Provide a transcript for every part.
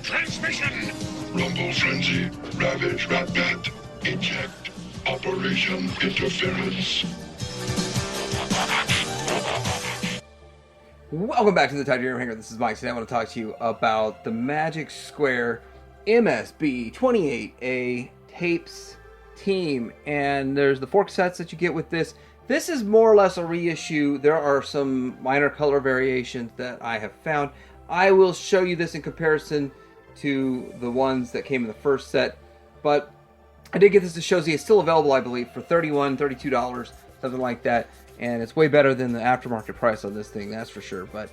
transmission! Rumble frenzy, ravage rat bat, eject, operation interference. Welcome back to the Titanium Hanger. This is Mike. Today I want to talk to you about the Magic Square MS-B28A tapes team. And there's the 4 cassettes that you get with this. This is more or less a reissue. There are some minor color variations that I have found. I will show you this in comparison to the ones that came in the first set. But I did get this to show you. It's still available, I believe, for $31, $32, something like that. And it's way better than the aftermarket price on this thing, that's for sure. But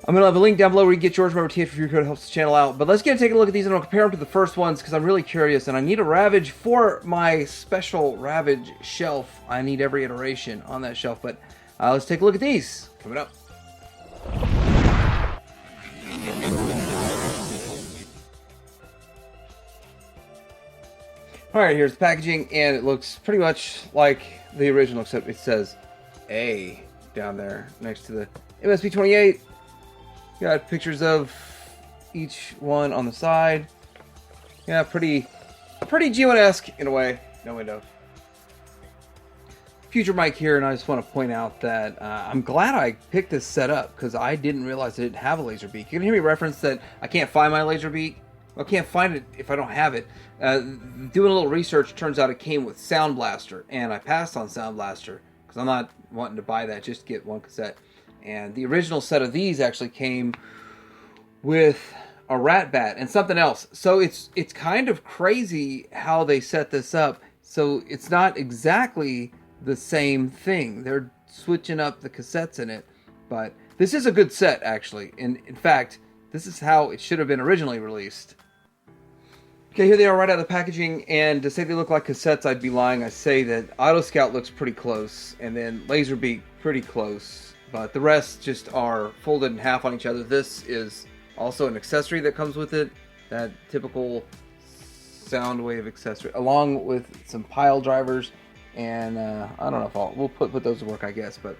I'm going to have a link down below where you can get yours. Remember, TH for your code helps the channel out. But let's take a look at these and I'll compare them to the first ones because I'm really curious. And I need a Ravage for my special Ravage shelf. I need every iteration on that shelf. But let's take a look at these. Coming up. Alright, here's the packaging. And it looks pretty much like the original, except it says A down there next to the MS-B28. Got pictures of each one on the side. Yeah, pretty G1-esque in a way. No window. Future Mike here, and I just want to point out that I'm glad I picked this set up because I didn't realize it didn't have a laser beak. You can hear me reference that I can't find my laser beak. Well, I can't find it if I don't have it. Doing a little research, turns out it came with Sound Blaster, and I passed on Sound Blaster because I'm not wanting to buy that, just get one cassette. And the original set of these actually came with a rat bat and something else. So it's kind of crazy how they set this up. So it's not exactly the same thing. They're switching up the cassettes in it. But this is a good set, actually. And in fact, this is how it should have been originally released. Okay, here they are right out of the packaging, and to say they look like cassettes, I'd be lying. I say that Auto Scout looks pretty close, and then Laserbeak pretty close, but the rest just are folded in half on each other. This is also an accessory that comes with it, that typical Soundwave accessory, along with some pile drivers, and I don't know if we'll put those to work, I guess, but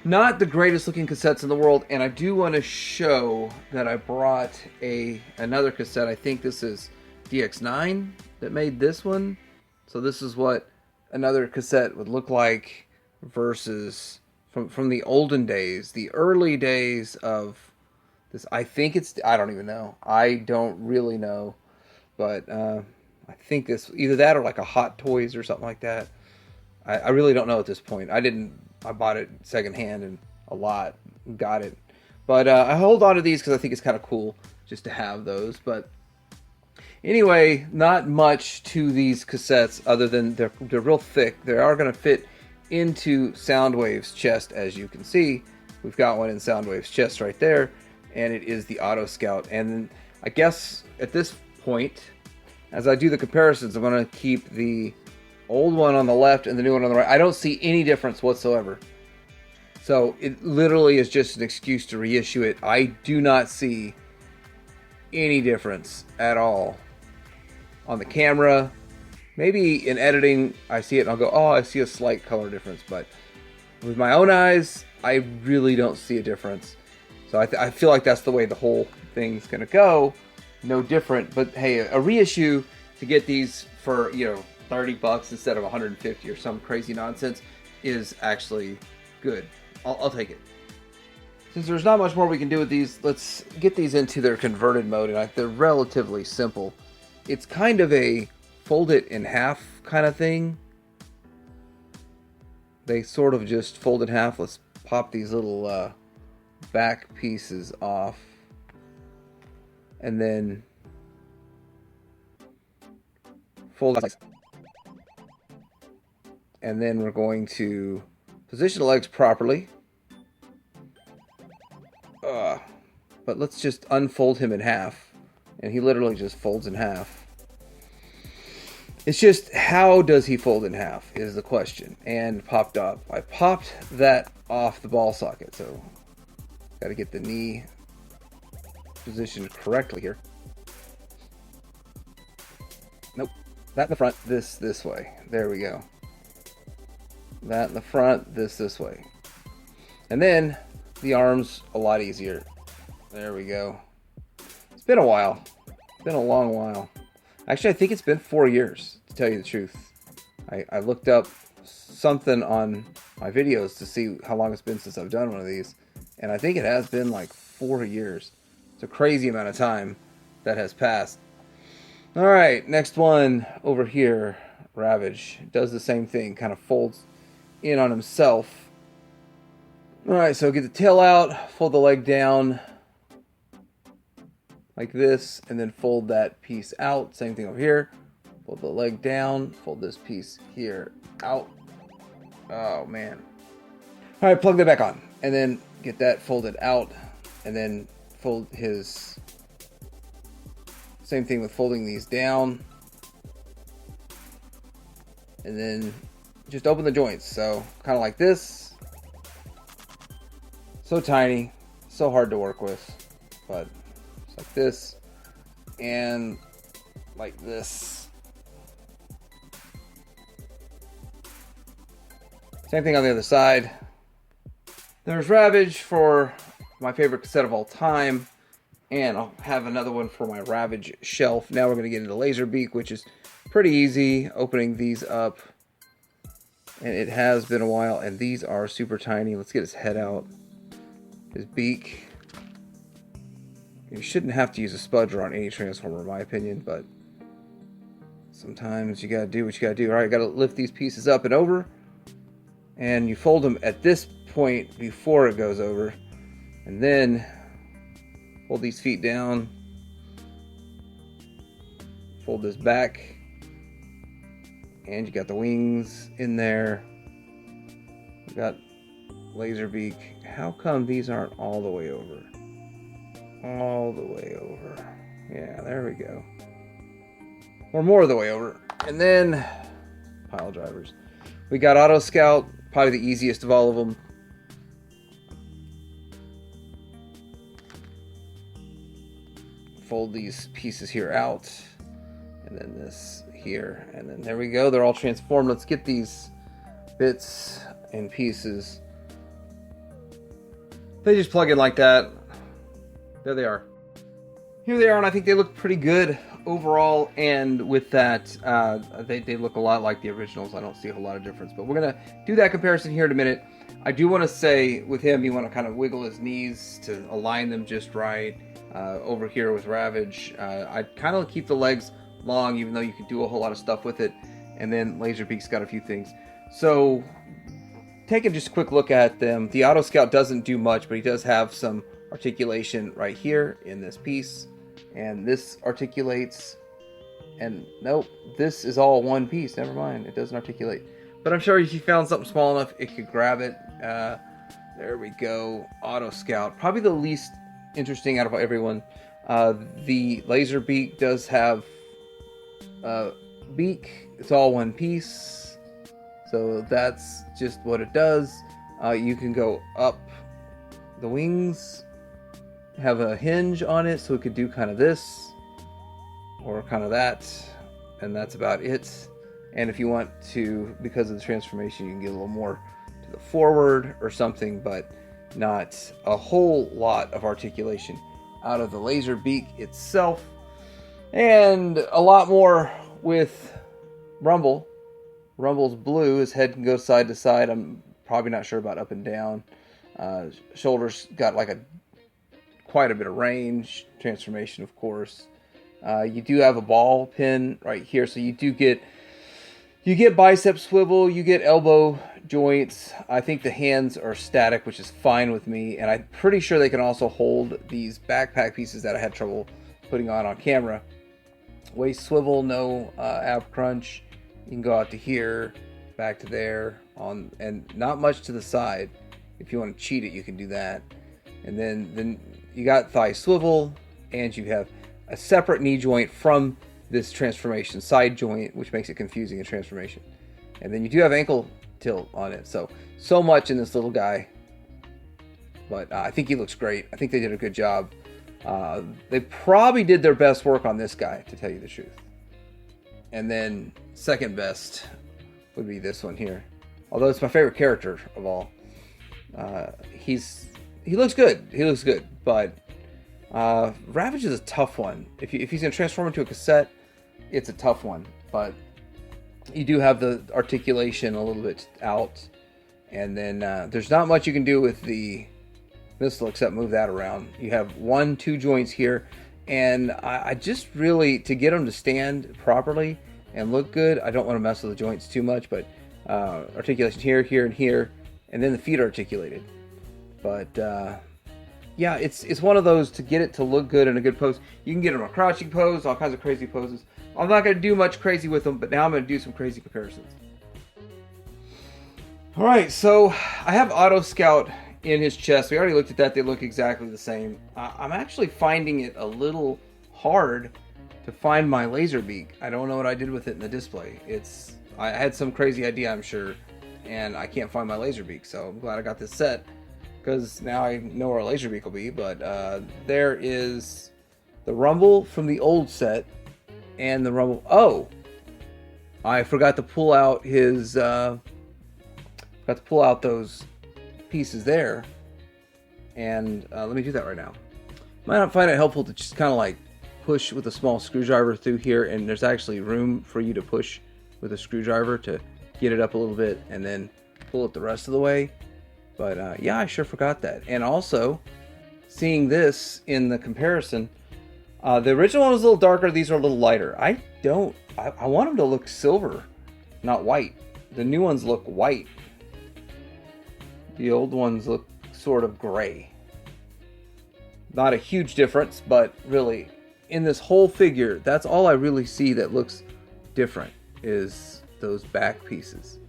not the greatest looking cassettes in the world. And I do want to show that I brought another cassette. I think this is DX9 that made this one. So this is what another cassette would look like versus from the olden days, the early days of this. I think I don't even know. I don't really know. But I think this, either that or like a Hot Toys or something like that. I really don't know at this point. I bought it secondhand and a lot, got it. But I hold on to these because I think it's kind of cool just to have those. But anyway, not much to these cassettes other than they're real thick. They are going to fit into Soundwave's chest, as you can see. We've got one in Soundwave's chest right there, and it is the Auto Scout. And I guess at this point, as I do the comparisons, I'm going to keep the old one on the left and the new one on the right. I don't see any difference whatsoever. So it literally is just an excuse to reissue it. I do not see any difference at all on the camera. Maybe in editing I see it and I'll go, oh, I see a slight color difference. But with my own eyes, I really don't see a difference. So I feel like that's the way the whole thing's going to go. No different. But hey, a reissue to get these for, $30 instead of $150 or some crazy nonsense is actually good. I'll take it. Since there's not much more we can do with these, let's get these into their converted mode. And they're relatively simple. It's kind of a fold it in half kind of thing. They sort of just fold in half. Let's pop these little back pieces off. And then fold it. And then we're going to position the legs properly. But let's just unfold him in half. And he literally just folds in half. It's just, how does he fold in half is the question. And popped up. I popped that off the ball socket. So, got to get the knee positioned correctly here. Nope. That in the front, this way. There we go. That in the front, this way. And then the arms a lot easier. There we go. been a while. It's been a long while. Actually, I think it's been 4 years, to tell you the truth. I looked up something on my videos to see how long it's been since I've done one of these. And I think it has been like 4 years. It's a crazy amount of time that has passed. Alright, next one over here. Ravage. Does the same thing. Kind of folds in on himself. Alright, so get the tail out. Fold the leg down. Like this. And then fold that piece out. Same thing over here. Fold the leg down. Fold this piece here out. Oh, man. Alright, plug that back on. And then get that folded out. And then fold his... Same thing with folding these down. And then just open the joints. So, kind of like this. So tiny. So hard to work with. But, it's like this. And like this. Same thing on the other side. There's Ravage for my favorite cassette of all time. And I'll have another one for my Ravage shelf. Now we're going to get into Laserbeak, which is pretty easy. Opening these up. And it has been a while. And these are super tiny. Let's get his head out. His beak. You shouldn't have to use a spudger on any Transformer, in my opinion. But sometimes you got to do what you got to do. Alright, got to lift these pieces up and over. And you fold them at this point before it goes over. And then... fold these feet down. Fold this back. And you got the wings in there. You got Laserbeak. How come these aren't all the way over? All the way over. Yeah, there we go. Or more of the way over. And then pile drivers. We got Auto Scout, probably the easiest of all of them. Fold these pieces here out, and then this here, and then there we go. They're all transformed. Let's get these bits and pieces. They just plug in like that. There they are. Here they are, and I think they look pretty good overall. And with that, they look a lot like the originals. I don't see a whole lot of difference, but we're gonna do that comparison here in a minute. I do want to say with him, you want to kind of wiggle his knees to align them just right. Over here with Ravage, I kind of keep the legs long, even though you can do a whole lot of stuff with it. And then Laserbeak's got a few things. So, taking just a quick look at them, the Auto Scout doesn't do much, but he does have some articulation right here in this piece. And this articulates. And nope, this is all one piece. Never mind, it doesn't articulate. But I'm sure if you found something small enough, it could grab it. There we go. Auto Scout, probably the least interesting out of everyone. The Laserbeak does have beak. It's all one piece, so that's just what it does. You can go up the wings, have a hinge on it, so it could do kind of this or kind of that, and that's about it. And if you want to, because of the transformation, you can get a little more to the forward or something, but not a whole lot of articulation out of the Laserbeak itself. And a lot more with Rumble. Rumble's blue. His head can go side to side. I'm probably not sure about up and down. Shoulders got like quite a bit of range. Transformation, of course. You do have a ball pin right here, so you get bicep swivel, you get elbow joints. I think the hands are static, which is fine with me, and I'm pretty sure they can also hold these backpack pieces that I had trouble putting on camera. Waist swivel, no ab crunch. You can go out to here, back to there, and not much to the side. If you want to cheat it, you can do that. And then you got thigh swivel, and you have a separate knee joint from this transformation side joint, which makes it confusing in transformation. And then you do have ankle tilt on it. So much in this little guy. But I think he looks great. I think they did a good job. They probably did their best work on this guy, to tell you the truth. And then second best would be this one here. Although it's my favorite character of all. He looks good. He looks good. But Ravage is a tough one. If he's going to transform into a cassette, it's a tough one. But you do have the articulation a little bit out. And then there's not much you can do with the missile except move that around. You have 2 joints here. And I just really, to get them to stand properly and look good, I don't want to mess with the joints too much. But articulation here, here, and here. And then the feet are articulated. But yeah, it's one of those to get it to look good in a good pose. You can get them in a crouching pose, all kinds of crazy poses. I'm not going to do much crazy with them, but now I'm going to do some crazy comparisons. Alright, so I have Auto Scout in his chest. We already looked at that. They look exactly the same. I'm actually finding it a little hard to find my laser beak. I don't know what I did with it in the display. I had some crazy idea, I'm sure, and I can't find my laser beak. So I'm glad I got this set, because now I know where a laser beak will be. But there is the rumble from the old set and the rumble. Oh, I forgot to pull out his those pieces there, and let me do that right now. Might not find it helpful to just kind of like push with a small screwdriver through here, and there's actually room for you to push with a screwdriver to get it up a little bit and then pull it the rest of the way. But yeah, I sure forgot that. And also, seeing this in the comparison, the original one was a little darker, these are a little lighter. I want them to look silver, not white. The new ones look white. The old ones look sort of gray. Not a huge difference, but really, in this whole figure, that's all I really see that looks different, is those back pieces.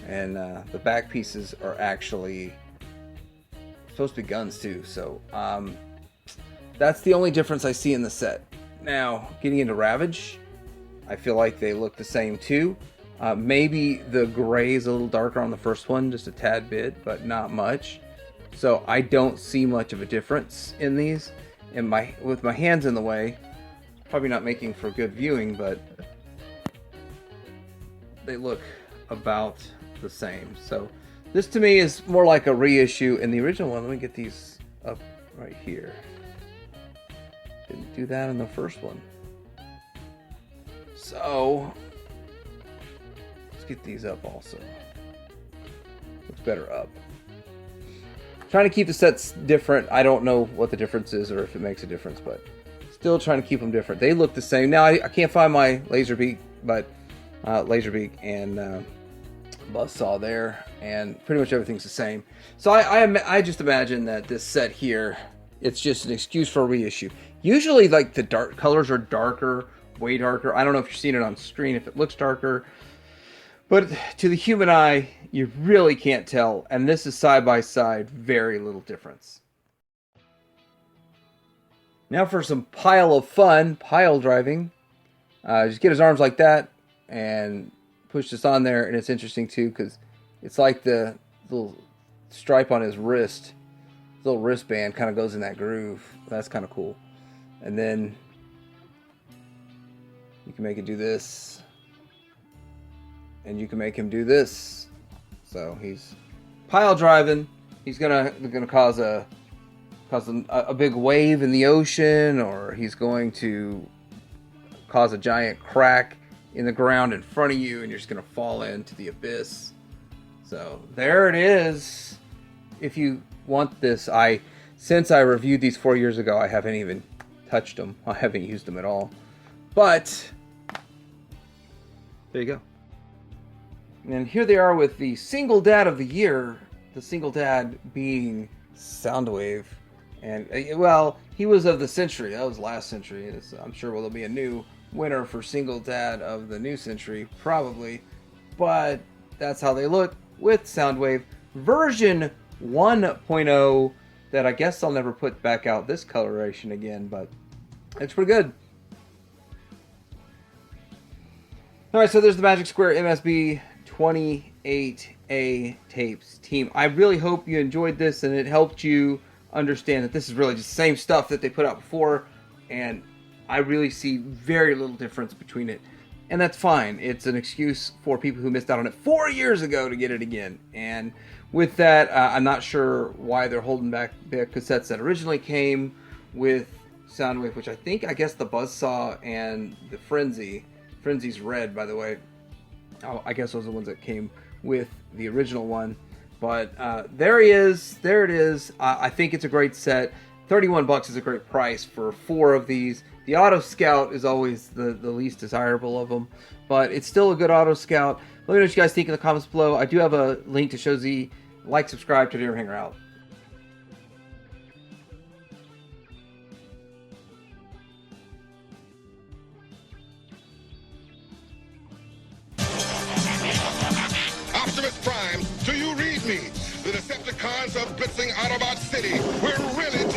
And the back pieces are actually supposed to be guns too, so that's the only difference I see in the set. Now, getting into Ravage, I feel like they look the same too. Maybe the gray is a little darker on the first one, just a tad bit, but not much. So I don't see much of a difference in these. And with my hands in the way, probably not making for good viewing, but they look about the same. So this to me is more like a reissue. In the original one, let me get these up right here. Didn't do that in the first one. So let's get these up also. Looks better up. Trying to keep the sets different. I don't know what the difference is or if it makes a difference, but still trying to keep them different. They look the same. Now I can't find my laser beak, but laser beak and buzzsaw there, and pretty much everything's the same. So I just imagine that this set here, it's just an excuse for a reissue. Usually, like, the dark colors are darker, way darker. I don't know if you're seeing it on screen, if it looks darker, but to the human eye, you really can't tell. And this is side by side, very little difference. Now for some pile of fun, pile driving. Just get his arms like that and push this on there, and it's interesting too because it's like the little stripe on his wrist, his little wristband kind of goes in that groove. That's kind of cool. And then you can make it do this, and you can make him do this. So he's pile driving. He's gonna cause a big wave in the ocean, or he's going to cause a giant crack in the ground in front of you, and you're just going to fall into the abyss. So there it is. If you want this, since I reviewed these 4 years ago, I haven't even touched them. I haven't used them at all. But there you go. And here they are with the single dad of the year. The single dad being Soundwave. And, well, he was of the century. That was last century. I'm sure there'll be a new winner for single dad of the new century, probably. But that's how they look with Soundwave version 1.0 that I guess I'll never put back out this coloration again, but it's pretty good. Alright, so there's the Magic Square MS-B28A tapes team. I really hope you enjoyed this and it helped you understand that this is really just the same stuff that they put out before, and I really see very little difference between it. And that's fine. It's an excuse for people who missed out on it 4 years ago to get it again. And with that, I'm not sure why they're holding back the cassettes that originally came with Soundwave, which I guess the Buzzsaw and the Frenzy's red, by the way. Oh, I guess those are the ones that came with the original one. But there he is. There it is. I think it's a great set. $31 is a great price for 4 of these. The Auto Scout is always the least desirable of them, but it's still a good Auto Scout. Let me know what you guys think in the comments below. I do have a link to Show Z. Like, subscribe, to the Hanger out. Optimus Prime, do you read me? The Decepticons are blitzing Autobot City. We're really